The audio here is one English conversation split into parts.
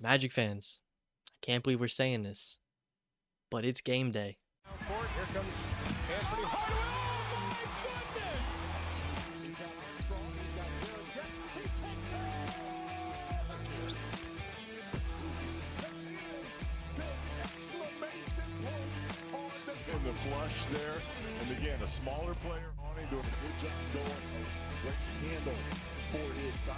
Magic fans, I can't believe we're saying this, but it's game day. Here comes Anthony Hardaway. In the flush there, and again, a smaller player on him doing a good job going a great handle for his side.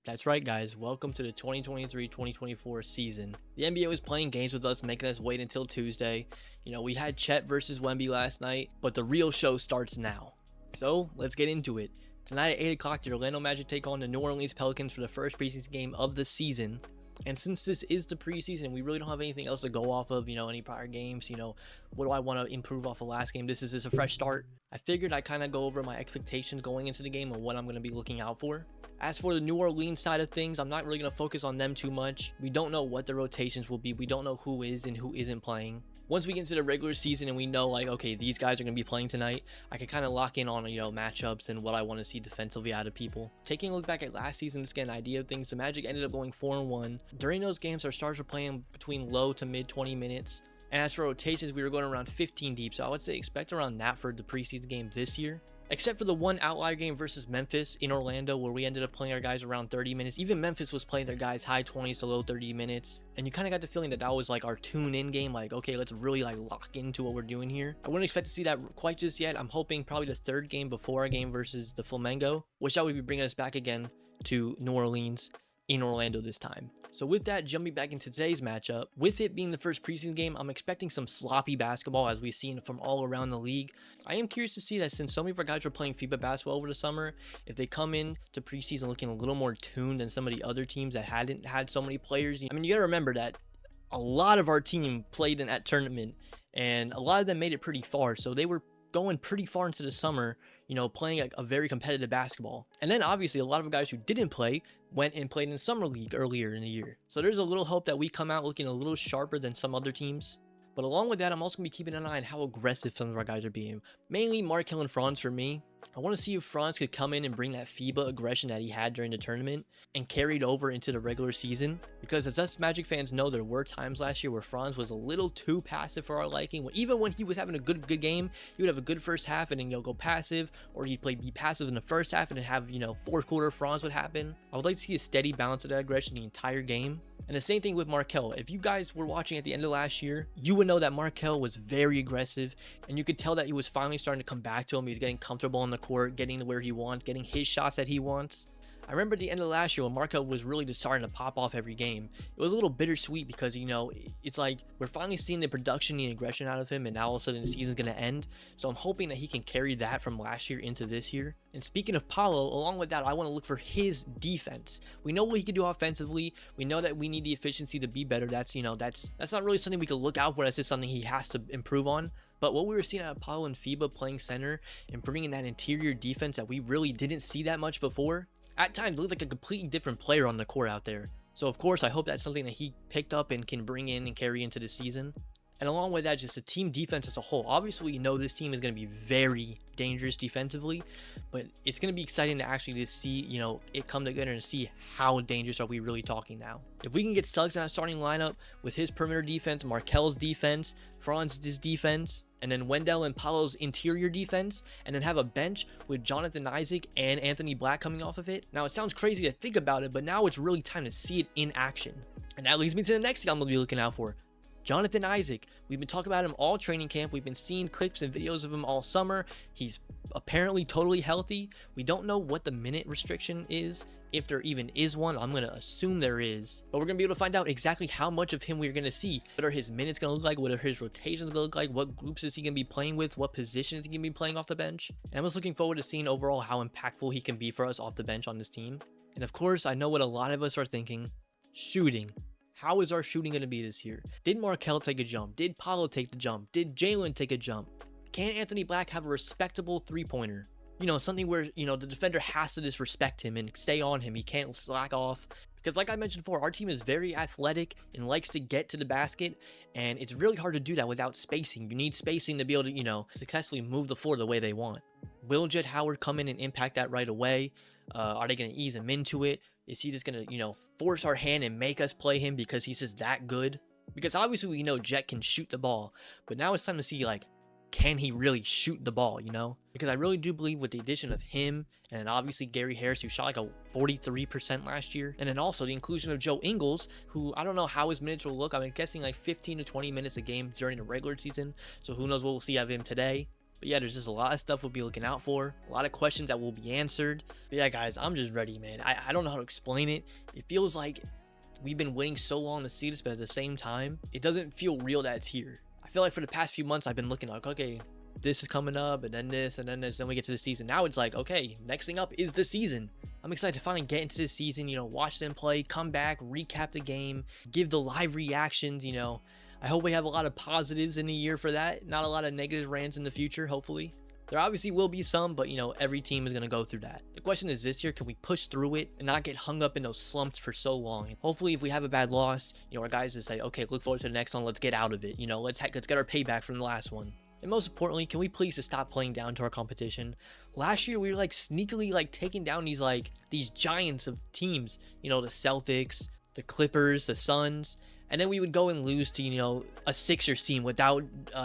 That's right, guys. Welcome to the 2023-2024 season. The NBA was playing games with us, making us wait until Tuesday. You know, we had Chet versus Wemby last night, but the real show starts now. So, let's get into it. Tonight at 8 o'clock, the Orlando Magic take on the New Orleans Pelicans for the first preseason game of the season. And since this is the preseason, we really don't have anything else to go off of, any prior games, what do I want to improve off of last game? This is just a fresh start. I figured I'd kind of go over my expectations going into the game and what I'm going to be looking out for. As for the New Orleans side of things, I'm not really going to focus on them too much. We don't know what the rotations will be. We don't know who is and who isn't playing. Once we get into the regular season and we know, okay, these guys are going to be playing tonight, I can kind of lock in on, matchups and what I want to see defensively out of people. Taking a look back at last season to get an idea of things, the Magic ended up going 4-1. During those games, our stars were playing between low to mid 20 minutes. And as for rotations, we were going around 15 deep. So I would say expect around that for the preseason game this year. Except for the one outlier game versus Memphis in Orlando, where we ended up playing our guys around 30 minutes. Even Memphis was playing their guys high 20s to low 30 minutes. And you kind of got the feeling that that was like our tune-in game. Like, okay, let's really lock into what we're doing here. I wouldn't expect to see that quite just yet. I'm hoping probably the third game before our game versus the Flamengo, which that would be bringing us back again to New Orleans in Orlando this time. So with that, jumping back into today's matchup, with it being the first preseason game, I'm expecting some sloppy basketball as we've seen from all around the league. I am curious to see that since so many of our guys were playing FIBA basketball over the summer, if they come in to preseason looking a little more tuned than some of the other teams that hadn't had so many players. I mean, you gotta remember that a lot of our team played in that tournament and a lot of them made it pretty far, so they were going pretty far into the summer, playing a very competitive basketball. And then obviously a lot of guys who didn't play went and played in summer league earlier in the year. So there's a little hope that we come out looking a little sharper than some other teams. But along with that, I'm also going to be keeping an eye on how aggressive some of our guys are being. Mainly Markelle and Franz for me. I want to see if Franz could come in and bring that FIBA aggression that he had during the tournament and carry it over into the regular season. Because as us Magic fans know, there were times last year where Franz was a little too passive for our liking. Even when he was having a good game, he would have a good first half and then go passive, or he'd be passive in the first half and then have, fourth quarter Franz would happen. I would like to see a steady balance of that aggression the entire game. And the same thing with Markelle. If you guys were watching at the end of last year, you would know that Markelle was very aggressive, and you could tell that he was finally starting to come back to him. He was getting comfortable on the court, getting to where he wants, getting his shots that he wants. I remember at the end of last year when Markelle was really just starting to pop off every game. It was a little bittersweet because, it's like we're finally seeing the production and aggression out of him, and now all of a sudden the season's going to end. So I'm hoping that he can carry that from last year into this year. And speaking of Paolo, along with that, I want to look for his defense. We know what he can do offensively. We know that we need the efficiency to be better. That's not really something we could look out for. That's just something he has to improve on. But what we were seeing out of Paolo and FIBA playing center and bringing in that interior defense that we really didn't see that much before, at times looked like a completely different player on the court out there. So of course, I hope that's something that he picked up and can bring in and carry into the season. And along with that, just the team defense as a whole. Obviously, this team is going to be very dangerous defensively, but it's going to be exciting to actually just see, it come together and see how dangerous are we really talking now. If we can get Suggs in that starting lineup with his perimeter defense, Markelle's defense, Franz's defense, and then Wendell and Paolo's interior defense, and then have a bench with Jonathan Isaac and Anthony Black coming off of it. Now, it sounds crazy to think about it, but now it's really time to see it in action. And that leads me to the next thing I'm going to be looking out for. Jonathan Isaac. We've been talking about him all training camp. We've been seeing clips and videos of him all summer. He's apparently totally healthy. We don't know what the minute restriction is, if there even is one. I'm going to assume there is. But we're going to be able to find out exactly how much of him we're going to see. What are his minutes going to look like? What are his rotations going to look like? What groups is he going to be playing with? What position is he going to be playing off the bench? And I'm just looking forward to seeing overall how impactful he can be for us off the bench on this team. And of course, I know what a lot of us are thinking. Shooting. How is our shooting going to be this year? Did Markelle take a jump? Did Paolo take the jump? Did Jalen take a jump? Can Anthony Black have a respectable three-pointer? Something where, the defender has to just respect him and stay on him. He can't slack off. Because like I mentioned before, our team is very athletic and likes to get to the basket. And it's really hard to do that without spacing. You need spacing to be able to, successfully move the floor the way they want. Will Jett Howard come in and impact that right away? Are they going to ease him into it? Is he just gonna, force our hand and make us play him because he's just that good? Because obviously we know Jet can shoot the ball, but now it's time to see, like, can he really shoot the ball, Because I really do believe with the addition of him and then obviously Gary Harris, who shot like a 43% last year, and then also the inclusion of Joe Ingles, who I don't know how his minutes will look. I'm guessing like 15 to 20 minutes a game during the regular season, so who knows what we'll see out of him today. But yeah, there's just a lot of stuff we'll be looking out for, a lot of questions that will be answered. But yeah, guys, I'm just ready, man. I don't know how to explain it. It feels like we've been waiting so long to see this, but at the same time, it doesn't feel real that it's here. I feel like for the past few months, I've been looking like, okay, this is coming up, and then this, and then this, then we get to the season. Now it's like, okay, next thing up is the season. I'm excited to finally get into the season, watch them play, come back, recap the game, give the live reactions, I hope we have a lot of positives in the year for that, not a lot of negative rants in the future, hopefully. There obviously will be some, but every team is going to go through that. The question is this year, can we push through it and not get hung up in those slumps for so long? Hopefully, if we have a bad loss, our guys just say, okay, look forward to the next one. Let's get out of it. Let's get our payback from the last one. And most importantly, can we please just stop playing down to our competition? Last year, we were like sneakily like taking down these giants of teams, the Celtics, the Clippers, the Suns. And then we would go and lose to, a Sixers team without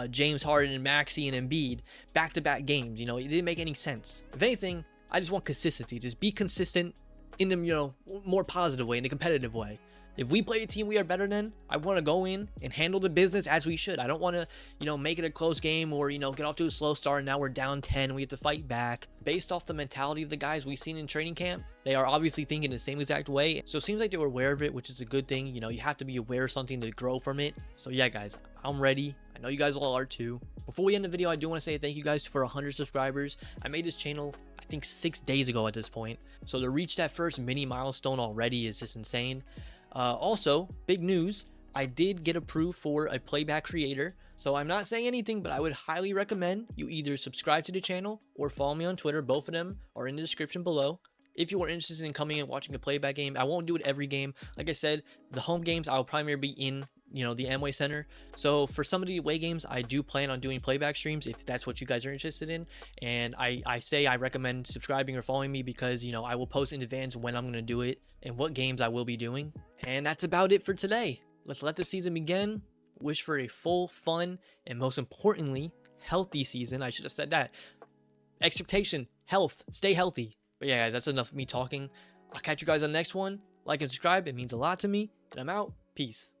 James Harden and Maxey and Embiid back-to-back games. It didn't make any sense. If anything, I just want consistency. Just be consistent in the, more positive way, in a competitive way. If we play a team we are better than, I want to go in and handle the business as we should. I don't want to, make it a close game or, get off to a slow start and now we're down 10 and we have to fight back. Based off the mentality of the guys we've seen in training camp, they are obviously thinking the same exact way. So it seems like they were aware of it, which is a good thing. You have to be aware of something to grow from it. So yeah, guys, I'm ready. I know you guys all are too. Before we end the video, I do want to say thank you guys for 100 subscribers. I made this channel, I think 6 days ago at this point. So to reach that first mini milestone already is just insane. Also, big news, I did get approved for a playback creator. So I'm not saying anything, but I would highly recommend you either subscribe to the channel or follow me on Twitter. Both of them are in the description below. If you are interested in coming and watching a playback game, I won't do it every game. Like I said, the home games, I'll primarily be in, the Amway Center. So for some of the away games, I do plan on doing playback streams if that's what you guys are interested in. And I say I recommend subscribing or following me because, I will post in advance when I'm going to do it and what games I will be doing. And that's about it for today. Let's let the season begin. Wish for a full, fun, and most importantly, healthy season. I should have said that. Expectation, health, stay healthy. But yeah, guys, that's enough of me talking. I'll catch you guys on the next one. Like and subscribe. It means a lot to me. And I'm out. Peace.